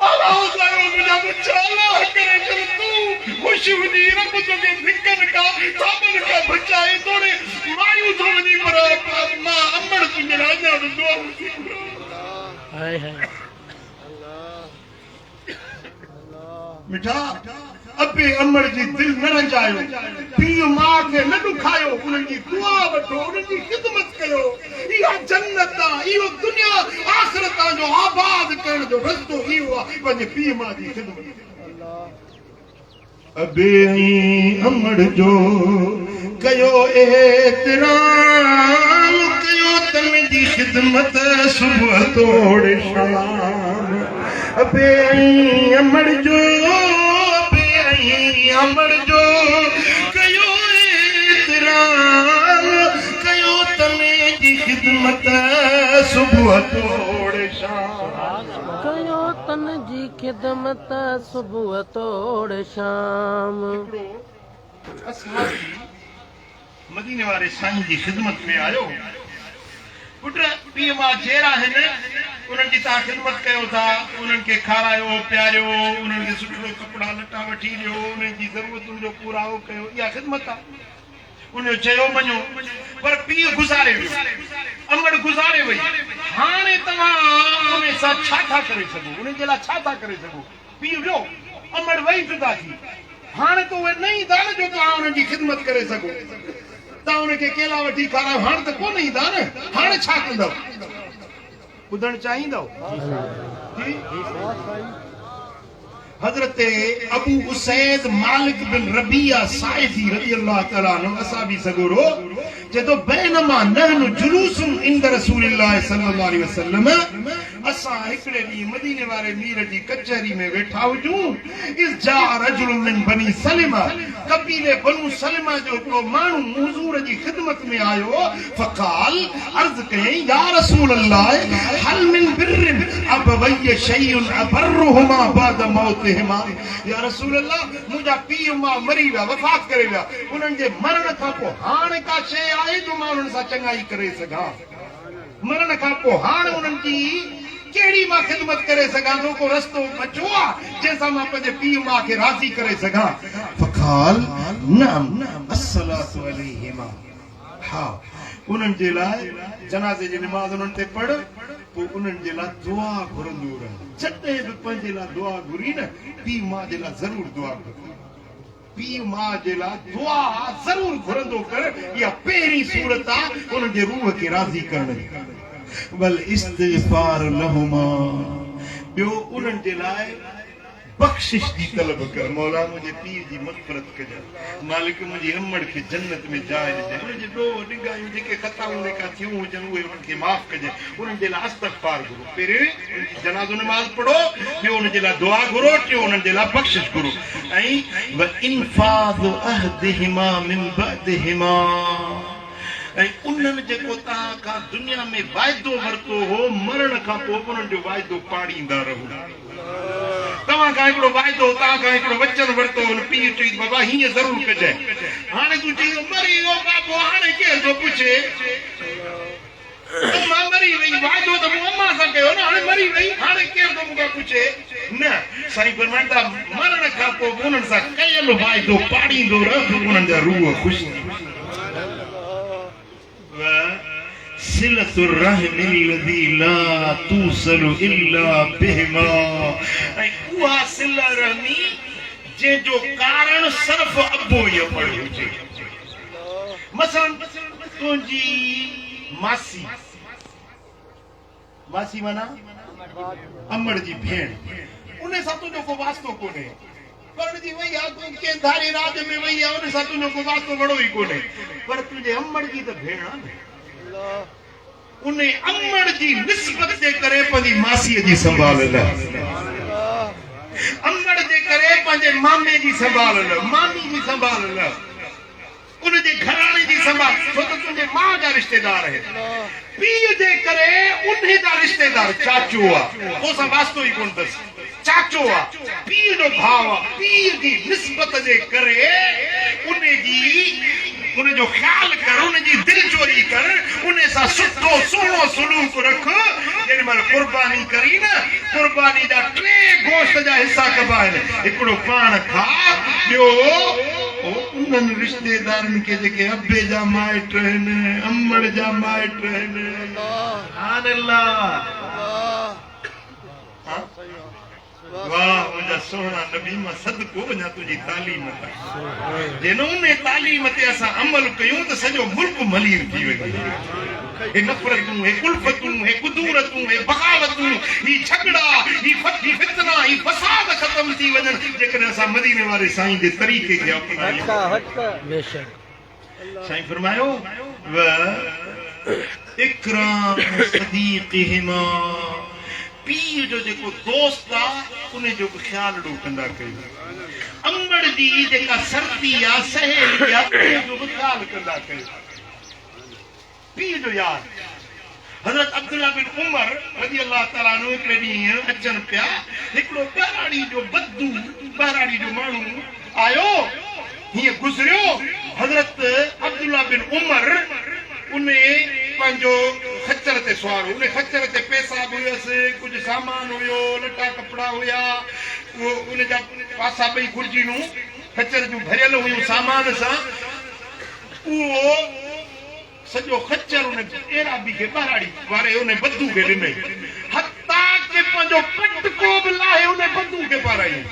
आवाज आयो मुझा बच्चा अल्लाह करे चल तू खुश हुई रब तुझे धिकन खां साबन खां बचाए तोड़े मायूं थो वञी पर मां अमड़ तुझे राजा जो दुआ हाय हाय मिठा अबे अमड़ जी दिल न रंजायो पीउ मां खे न ॾुखायो उन्हनि जी दुआ वठो उन्हनि जी ख़िदमत कयो इहा जन्नत आहे इहो दुनिया आख़िरत जो आबाद करण जो रस्तो इहो आहे पंहिंजे पीउ मां जी ख़िदमत अबे अमड़ जो कयो एतिराम कयो तन जी ख़िदमत सुबुह तोड़ शाम अबे अमड़ जो अमड़ जो कयो एतिराम कयो तने जी ख़िदमत सुबुह तोड़ शाम कयो तन जी ख़िदमत सुबुह तोड़ शाम मदीने वारे साईं जी ख़िदमत में आयो पुट पीउ मां जहिड़ा आहिनि उन्हनि जी तव्हां ख़िदमत कयो था उन्हनि खे खारायो पियारियो उन्हनि खे सुठो कपिड़ा लटा वठी ॾियो उन्हनि जी ज़रूरतुनि जो पूराओ कयो इहा ख़िदमत आहे उनजो चयो मञो पर पीउ गुज़ारे वियो अमड़ गुज़ारे वई हाणे तव्हां उन सां छा था करे सघो उन जे लाइ छा था करे सघो पीउ वियो अमड़ वई जुदा थी हाणे त उहे न ईंदा न जो तव्हां उन्हनि जी ख़िदमत करे सघो तव्हां उनखे केला वठी खारायो हाणे त कोन ईंदा न हाणे छा कंदव ॿुधणु चाहींदव हज़रत अबू उसैद मालिक बिन रबिया साइदी रज़ी अल्लाह तआला अन्हु असहाबी सगोरो जदो बैनमा नहनु जुलूसुन इंद रसूलिल्लाह सल्लल्लाहु अलैहि वसल्लम असा हिकड़े दी मदीने वाले मीर जी कचहरी में बैठा हुजूं इस जा रजुल मिन बनी सलमा कबीले बनु सलमा जो को मानू हुजूर जी खिदमत में आयो फकाल अर्ज कई या रसूल अल्लाह हल मिन बिर्रिन अब वय शैउन अबरहुमा बाद मौतहिमा या रसूल अल्लाह मुजा पीउ मां मरी विया वफ़ात करे विया उन्हनि जे मरण खां पोइ हाणे का शइ आहे जो मां उन्हनि सां चङाई करे सघां मरण खां पोइ हाणे उन्हनि जी कहिड़ी मां ख़िदमत करे सघां थो को रस्तो बचो आहे जंहिंसां मां पंहिंजे पीउ माउ खे राज़ी करे सघां फक़ाल नअम अस्सलातु अलैहिमा हा उन्हनि जे लाइ जनाज़े जी निमाज़ उन्हनि ते पढ़ पोइ उन्हनि जे लाइ दुआ घुरंदो रह जॾहिं बि पंहिंजे लाइ दुआ घुरी न पीउ माउ जे लाइ ज़रूरु दुआ कर पीउ माउ जे लाइ दुआ ज़रूरु घुरंदो कर इहा पहिरीं सूरत आहे उन्हनि जे रूह खे राज़ी करण जी बल इस्तिग़फ़ार लहुमा ॿियो उन्हनि जे लाइ बख़्शिश जी तलब कर मौला मुंहिंजे पीउ जी मग़फ़िरत कजां मालिक मुंहिंजी अमड़ खे जन्नत में जाइ ॾिजांइ उनजे ॾोह ॾिघायूं जेके ख़ताऊं जेका थियूं हुजनि उहे उन्हनि खे माफ़ कजांइ उन्हनि जे लाइ इस्तिग़फ़ार घुरो पहिरियों जनाज़ो निमाज़ पढ़ो ॿियो उन्हनि जे लाइ दुआ घुरो टियों उन्हनि जे लाइ बख़्शिश घुरो ऐं व इन्फ़ाज़ अहदिहिमा मिन बअदिहिमा ऐं उन्हनि जेको तव्हां खां दुनिया में वाइदो वरितो हो मरण खां पोइ उन्हनि जो वाइदो पाड़ींदा रहो तव्हां खां हिकिड़ो वाइदो तव्हां खां हिकिड़ो वचन वरितो हुन पीउ चई बाबा हीअं ज़रूरु कजांइ हाणे तूं चई मरी वियो बाबो हाणे केरु थो पुछे अम्मा मरी वई वाइदो त मूं अम्मा सां कयो न हाणे मरी वई हाणे केरु थो मूंखां पुछे न साईं फरमाइनि था मरण खां पोइ उन्हनि सां कयल वाइदो पाड़ींदो रह उन्हनि जा रूह ख़ुशि सिलतुर रहम الذي لا توصل الا بهما ऐं उहा सिल रहमी जंहिंजो कारण सिर्फ़ अबो या पढ़ हुजे मसलन तुंहिंजी मासी मासी माना अमड़ जी भेण उन सां तुंहिंजो को वास्तो कोन्हे पर जी वई आहे तूं कंहिं धारी राज में वई आहे उन सां तुंहिंजो को वास्तो वड़ो ई कोन्हे पर तुंहिंजे अमड़ जी त भेण आहे न उन अमड़ जी निस्बत जे करे पंहिंजी मासीअ जी संभाल ल अमड़ जे करे पंहिंजे मामे जी संभाल ल मामी जी संभाल ल उनजे घराणे जी संभाल छो त तुंहिंजे माउ जा रिश्तेदार आहिनि पीउ जे करे उन जा रिश्तेदार चाचो आहे तोसां वास्तो ई कोन अथसि चाचो आहे पीउ जो भाउ आहे पीउ जी निस्बत जे करे उनजो ख्याल कर उनजी दिलजोई कर उन सां सुठो सुहिणो सलूक रख जेॾी महिल कुर्बानी करी न कुर्बानी जा 3 गोश्त जा हिसा कबा आहिनि हिकिड़ो पाण खा ॿियो उन्हनि रिश्तेदारनि खे जेके अबे जा माइट आहिनि अमड़ जा माइट आहिनि वाह मुंहिंजा सोहणा नबी मां सदको वञा तुंहिंजी तालीम जिन उन तालीम ते असां अमल कयूं त सॼो मुल्क मलीर थी वेंदो हे नफ़रतूं हे कुल्फ़तूं हे कुदूरतूं हे बग़ावतूं ही झगड़ा ही फितना ही फसाद ख़त्म थी वञनि जेकॾहिं असां मदीने वारे साईं जे तरीक़े खे अपनायूं साईं फरमायो व इकराम सदीक़िहिमा पीउ जो जेको दोस्त आहे उन जो बि ख़्यालु कंदा कयूं अमड़ जी जेका सर्दी आहे सहेली आहे उन जो बि ख़्यालु कंदा कयूं पीउ जो यार हज़रत अब्दुल्ला बिन उमर रज़ी अल्लाह ताला अन्हु हिकिड़े ॾींहुं अचनि पिया हिकिड़ो ॿहिराड़ी जो बद्दू ॿहिराड़ी जो माण्हू आयो हीअं गुज़रियो हज़रत अब्दुल्ला बिन उमर उन पंहिंजो खच्चर ते सुवारो उन खच्चर ते पैसा बि हुयसि कुझु सामान हुयो लटा कपिड़ा हुया उहो उन जा पासा ॿई घुर्जियूं खच्चर जूं भरियल हुयूं सामान सां उहो सॼो खच्चर उन एराबी खे ॿहिराड़ी वारे उन बद्दू खे ॾिनई हता के पंहिंजो पटको बि लाहे उन बद्दू खे पाराई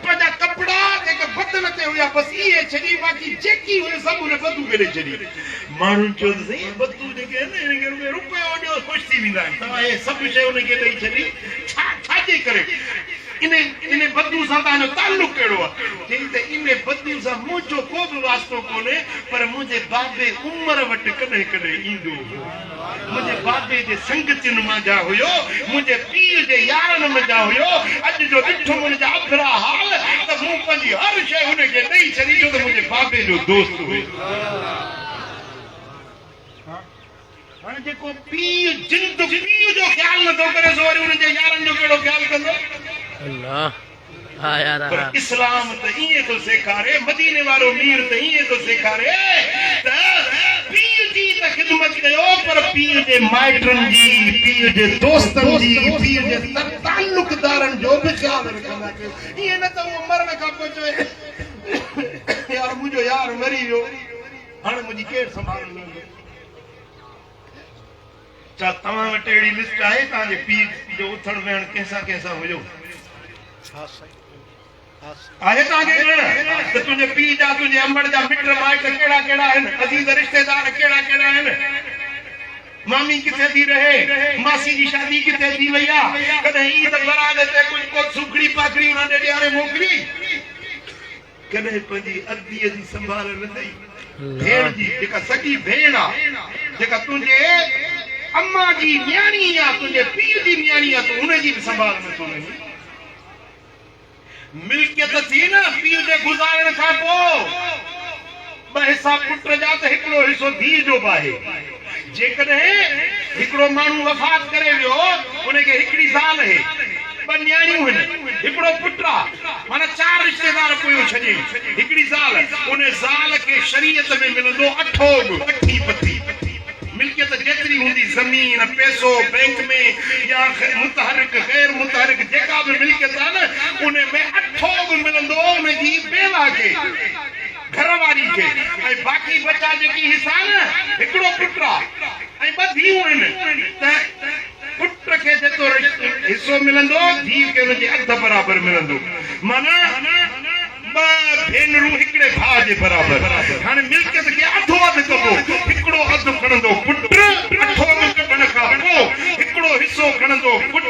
पंहिंजा कपिड़ा जेके बदन ते हुया बसि इहे छॾी बाक़ी जेकी हुई सभु उन बद्दू खे ॾेई छॾी माण्हुनि चयो त साईं बद्दू जेके आहिनि हिन खे रुपयो ॾियो ख़ुशि थी वेंदा आहिनि तव्हां इहे सभु शइ उनखे ॾेई छॾी छाजे करे इन बद्दू सां तव्हांजो ताल्लुक कहिड़ो आहे चई त इन बद्दू सां मुंहिंजो को बि वास्तो कोन्हे पर मुंहिंजे बाबे उमर वटि कॾहिं कॾहिं ईंदो मुंहिंजे बाबे जे संगतियुनि मां जा हुयो मुंहिंजे पीउ जे यारनि में जा हुयो अॼु जो ॾिठो मुंहिंजा अखरा हाल त मूं पंहिंजी हर शइ हुनखे ॾेई छॾी छो त मुंहिंजे बाबे जो दोस्त हुयो हाणे जेको पीउ जिंद पीउ जो ख़्यालु नथो करे सो वरी हुनजे यारनि जो कहिड़ो ख़्यालु कंदो पर इस्लाम त ईअं थो सेखारे मदीने वारो मीर त ईअं थो सेखारे त पीउ जी त ख़िदमत कयो पर पीउ जे माइटनि जी पीउ जे दोस्तनि जी पीउ जे ताल्लुकदारनि जो बि ख़्यालु रखंदा कयो ईअं न त उहो मरण खां पोइ चए यार मुंहिंजो यार मरी वियो हाणे मुंहिंजी केरु संभालंदो छा तव्हां वटि अहिड़ी लिस्ट आहे तव्हांजे पीउ जो उथण वेहण कंहिंसां हुयो आहे तव्हांखे त तुंहिंजे पीउ जा तुंहिंजे अमड़ जा मिट माइट कहिड़ा कहिड़ा आहिनि अज़ीज़ रिश्तेदार कहिड़ा कहिड़ा आहिनि मामी किथे थी रहे मासी जी शादी किथे थी वई आहे कॾहिं ईद बरात ते कुझु को सुखड़ी पाखड़ी उन्हनि ॾियारे मोकिली कॾहिं पंहिंजी अदीअ जी संभाल न कई भेण जी जेका सॻी भेण आहे जेका तुंहिंजे अम्मा जी न्याणी आहे तुंहिंजे पीउ जी न्याणी आहे तूं उनजी बि संभाल नथो लही मिल्कियत थी न पीउ जे गुज़ारण खां पोइ ॿ हिसा पुट जा त हिकिड़ो हिसो धीउ जो बि आहे जेकॾहिं हिकिड़ो माण्हू वफ़ात करे वियो उनखे हिकिड़ी ज़ाल आहे ॿ न्याणियूं आहिनि हिकिड़ो पुट आहे माना 4 रिश्तेदार पोइ छॾे हिकिड़ी ज़ाल उन ज़ाल खे शरीयत में मिलंदो अठोग अठी पथी मिल्कियत जेतिरी हूंदी ज़मीन पैसो बैंक में या मुतहरिक गैर मुतहरिक जेका बि मिल्कियत आहे न उन में अठोग मिलंदो उनजी बेवा खे घरवारी खे ऐं बाक़ी बचा जेकी हिसा न हिकिड़ो पुट आहे ऐं 2 धीअरूं आहिनि त पुट खे जेतिरो हिसो मिलंदो धीउ खे हुनजे अध बराबरि मिलंदो माना 2 भेनरूं हिकिड़े भाउ जे बराबरि हाणे मिल्कियत खे अधो अधु कबो हिकिड़ो अधु खणंदो पुट अठो कढण खां पोइ हिकिड़ो हिसो खणंदो पुट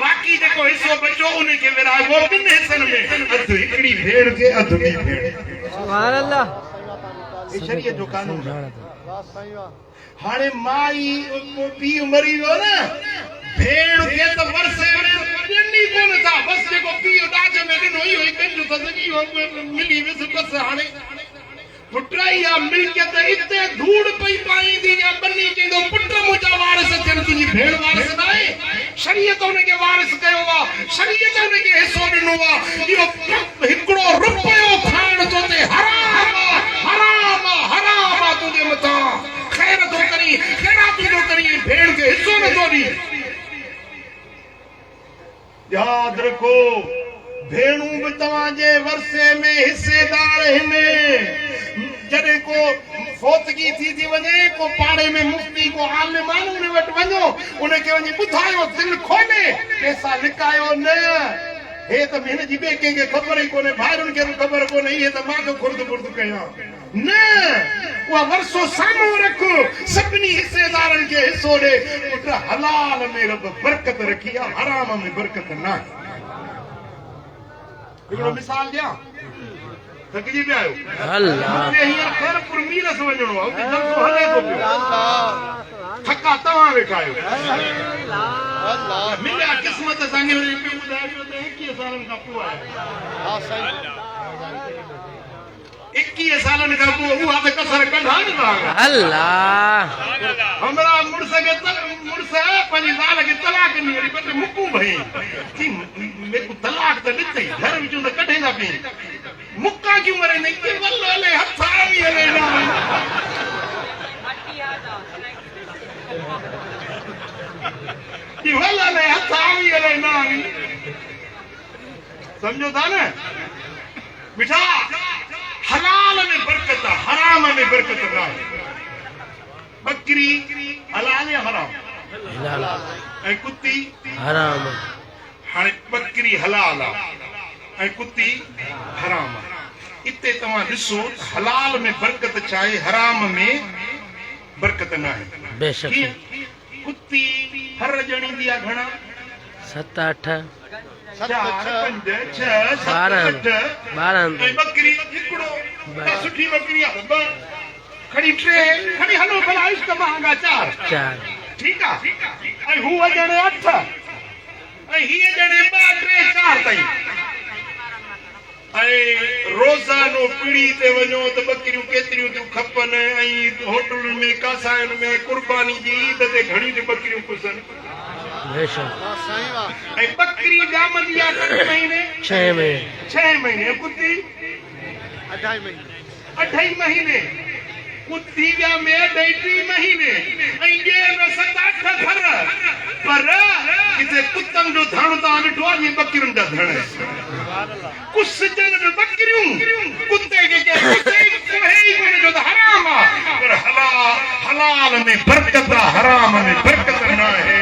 बाक़ी जेको हिसो बचो उनखे विराइबो 2 हिसनि में अधु हिकिड़ी भेण खे अधु ॿी भेण सुभान अल्लाह शरीयत जो कानून हाणे माई पीउ मरी वियो न भेण खे त वरसे में ॾिनी कोन था बस जेको पीउ ॾाज में ॾिनो इहो ई कंजो त मिली विस बस हाणे पुट या मिल्कियत इते धूड़ पई पाईंदी या बन्नी चईंदो पुट मुंहिंजा वारिस थियनि तुंहिंजी भेण वारिस न आहे शरीयत उनखे वारिस कयो आहे शरीयत उनखे हिसो ॾिनो आहे इहो हिकिड़ो रुपयो खाइण थो ते हराम हराम हराम तुंहिंजे मथां ख़ैर थो करी ख़ैराती थो करी भेण खे हिसो नथो ॾी यादि रखो भेणूं बि तव्हांजे वरसे में हिसेदार आहिनि जॾहिं को फोतगी थी वञे को पाड़े में मुफ्ती को आलिम आहे उन वटि वञो उनखे वञी ॿुधायो दिलि खोले पैसा लिकायो न हे त हिन जी ॿिए कंहिंखे ख़बर ई कोन्हे भाइरुनि खे बि ख़बर कोन्हे इहे त मां खुर्द बुर्द कयां न उहा वरसो साम्हूं रख सभिनी हिसेदारनि खे हिसो ॾे पुट हलाल में रब बरकत रखी आहे हराम में बरकत न आहे हिकिड़ो मिसाल ॾियां थकिजी पिया आहियो मूंखे हींअर ख़ैरपुर मीरस वञिणो आहे उते जलसो हले थो पियो थका तव्हां वेठा आहियो मिलिया क़िस्मत असांखे ॿुधाइजो त 21 सालनि खां पोइ आहे 21 सालनि खां पोइ उहा त कसर कढा न अल्लाह हमरा मुड़स खे मुड़स पंहिंजी ज़ाल खे तलाक ॾिनी वरी ॿ 3 मुकूं भई तलाक त ॾिठई घर विचूं त कढे था पई मुक्का क्यों मरे नहीं कि वल्ले ले हथा भी हले ना कि वल्ले ले हथा भी हले ना समझो था ना बेटा हलाल में बरकत हराम में बरकत ना बकरी हलाल या हराम हलाल ऐ कुत्ती हराम हाणे बकरी हलाल ऐ कुत्ती हराम इते तव्हां ॾिसो हलाल में बरकत चाहे हराम में बरकत न आहे बेशक कुत्ती हर ॼणी दी आहे घणा 7 8 4 5 6 7 8 ऐं बकरी हिकिड़ो सुठी बकरी आहे खणी 3 खणी हलो भला इश्क महांगा 4 ठीकु आहे ऐं हूअ ॼणे 8 ऐं हीअ ॼणे 2 3 4 ताईं रोज़ानो पीढ़ी ते वञो त बकरियूं केतिरियूं थियूं खपनि ऐं होटलुनि में कासायुनि में कुर्बानी जी ईद ते घणी थियूं बकरियूं पुसनि ऐं बकरी ॼामंदी आहे 6 महीने कुत्ती 2.5 महीने थी विया में 2-3 महीने ऐं ॿिए में 7-8 घर पर किथे कुतनि जो धण तव्हां ॾिठो आहे जीअं ॿकरियुनि जा धण कुझु सिजनि में ॿकरियूं कुते खे जो त हराम आहे पर हलाल में बरकत आहे हराम में बरकत न आहे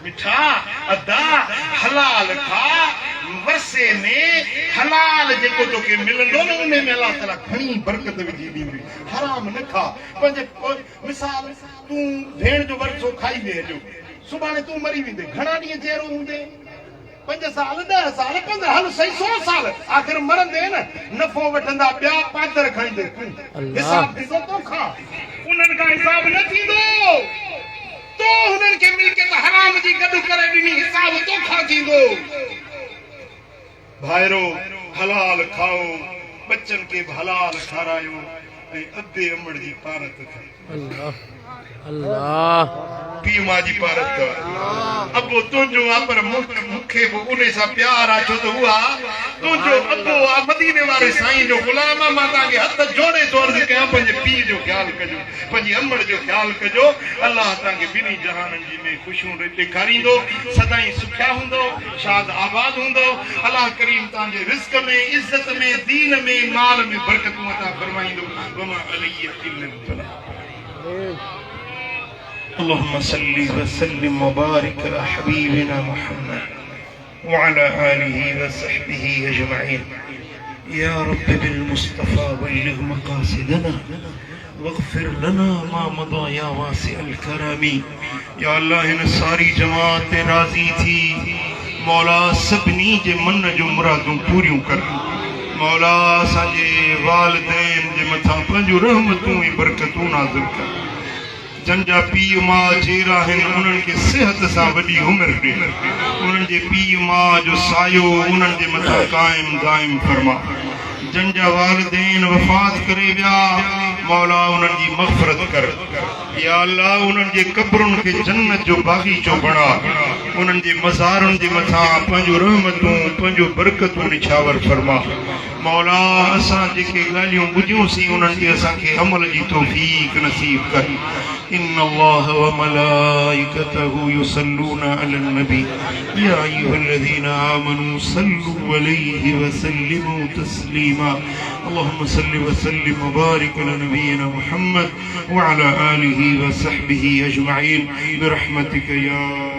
मिठा अदा हलाल खा वरसे में हलाल जेको तोखे मिलंदो न उन में अल्लाह ताला घणी बरकत विझी ॾींदी हराम न खा पंहिंजे मिसाल तूं भेण जो वरसो खाई वेंदो सुभाणे तूं मरी वेंदे घणा ॾींहं जहिड़ो हूंदे 5 साल 10 साल 15 हल सही 100 साल आख़िर मरंदे न नफ़ो वठंदा ॿिया पादर खणींदे हिसाब थींदो तोखां उन्हनि खां हिसाब न थींदो तो हुननि खे मिल्कियत हराम जी गॾु करे ॾिनी हिसाब तोखां थींदो भाइरो हलाल खाओ बच्चन के हलाल खारायो ऐं अधे अमड़ जी पारत अल्लाह अल्लाह पीउ मां जी पारत कर अबो तुंहिंजो आहे पर मूंखे बि उन सां प्यार आहे छो त उहा तुंहिंजो अबो आहे मदीने वारे साईं जो गुलाम आहे मां तव्हांखे हथ जोड़े तो अर्ज़ु कयां पंहिंजे पीउ जो ख़्यालु कजो पंहिंजी अमड़ जो ख़्यालु कजो अल्लाह तव्हांखे ॿिन्ही जहाननि जी में ख़ुशियूं ॾेखारींदो सदाईं सुखिया हूंदो शाद आबाद हूंदो अल्लाह करीम तव्हांजे रिज़्क़ में इज़त में दीन में माल में बरकतूं अता फरमाईंदो वमा अलैहि इल्ला बलाग اللهم صل وسلم وبارك على حبيبنا محمد وعلى آله وصحبه أجمعين يا رب بالمصطفى بلغ مقاصدنا واغفر لنا ما مضى يا واسع الكرم يا الله इन सारी जमात राज़ी थी मौला सभिनी जे मन जो मुरादूं पूरियूं कर मौला असांजे वालिदैन जे मथां पंहिंजूं रहमतूं ऐं बरकतूं नाज़िल कर जंजा पीउ मां जेरा आहिनि उन्हनि खे सिहत सां वॾी उमिरि ॾे उन्हनि जे पीउ मां जो सायो उन्हनि जे मथां क़ाइम दाइम फरमा जंजा वालिदैन वफ़ात करे विया मौला उन्हनि जी मग़फ़िरत कर या अल्लाह उन्हनि जे क़ब्रुनि खे जन्नत जो बाग़ीचो बणा उन्हनि जे मज़ारुनि जे मथां पंहिंजूं रहमतूं पंहिंजूं बरकतूं निछावर फरमा मौला असां जेके ॻाल्हियूं ॿुधियूंसीं उन्हनि ते असांखे अमल जी तौफ़ीक़ नसीब कर إن الله وملائكته يصلون على النبي يا أيها الذين آمنوا صلوا عليه وسلموا تسليما اللهم صل وسلم وبارك على نبينا محمد وعلى آله وصحبه أجمعين برحمتك يا